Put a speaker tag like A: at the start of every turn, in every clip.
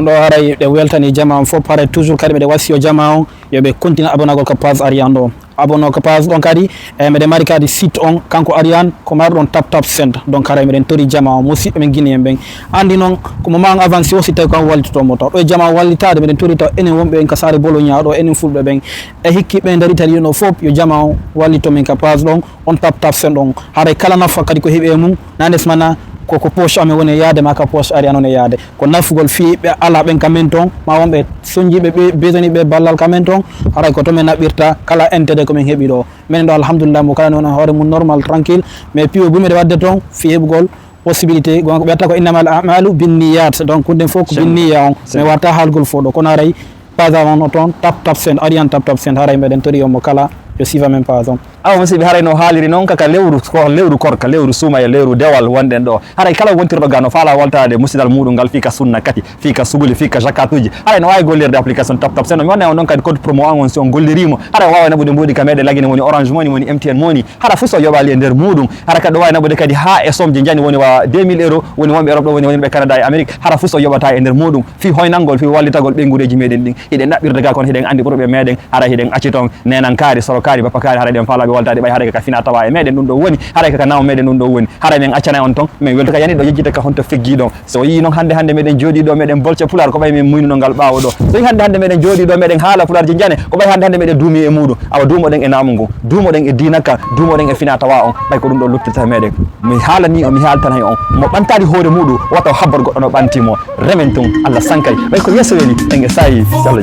A: ɗo haray ɓe weltani jama on fof pare toujours kadi ɓeɗe wasio jama on yoɓe continue abonagol ko page Argent ɗo abono ko page ɗon kadi meɗen mari kadi site on kanko Argent ko marɗon Taptap Send donc haray meɗen tori jama on musidɓe men guinéen ɓen andi noon ko moment en avance aussi tawi kan wallitotomo taw ɗo jama wallitade meɗen tori taw enen wonɓe en ka sare Bologna ɗo enen fulɓe ɓen e hikki ɓe dari tadi no fof yo jama on wallito men ka page ɗon on Taptap Send on haray kala nafa kadi ko heeɓi e mum nanesmana koko poche amen woni yaade ma ka poche Argent on e yaade ko nafugol fi ɓe ala ɓen kamen ton ma wonɓe soñjiɓe ɓe besoni ɓe ballal kamen ton haray ko to men naɓɓirta kala intérêt komin heeɓi ɗo minen ɗo alhamdulillah mo kala noon hoore mum normal tranquille mais piwo bumede wadde toon fi heɓugol possibilité gonko ɓeyata ko innamal a'malu binniyat donc hunde fof ko binniya on mais watta haalgol fo ɗo kono haray page on toon Taptap Send Argent Taptap Send haray meɗen tori omo kala yo sifa men page on
B: awa musidɓe haray no haaliri noon kaka lewru korka lewru suuma e lewru dewal wonɗen ɗo haray kala wontirɗo ga no faala waltade musidal muɗum ngal fika sunna kati fika suguli fika jakat uji haray no wawi gollirde application Taptap Send mi wanna on noon kadi code promo on si on gollirimo haray wawa naɓude mboɗi ka meɗe lagine woni Orange Monney woni MTN Monney hara fo so yoɓali e nder muɗum hara kadi ɗo wawi naɓude kadi ha e somme je jani woni wa 2000 euros woni wonɓe Europe ɗo woni wonɓe Canada e Amérique hara fo so yoɓata e nder muɗum fi hoynalngol fi wallitagol ɓengureji meɗen ɗin hiɗen naɓɓirde ga kono hiɗen andi ɓurɓe meɗen hara hiɗen acci toon nenankari sorokari bapakari hara ɗen faalaɓe waltade ɓay haray kaka fina tawa e meɗen ɗum ɗo woni haray kaka nawa meɗen ɗum ɗo woni haray men accana on toon min welto ka yani ɗo yejjita ka honto feggi ɗon so yi noon hande meɗen jooɗi ɗo meɗen bolce pular ko ɓay min muynuno ngal ɓaawo ɗo so yi hande meɗen jooɗi ɗo meɗen haala pular je jane ko ɓay hande meɗen duumi e muɗum awa duumoɗen e namu ngu duumoɗen e dinaka duumoɗen e fina tawa on ɓay ko ɗum ɗo luttata meɗen mi haalani o mi haaltan hay on mo ɓantari hoore muɗum wata habbar goɗɗo no ɓantimo remen tun Allah sankay ɓay ko yesso weli en e sayi so Allah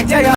B: jaɓi.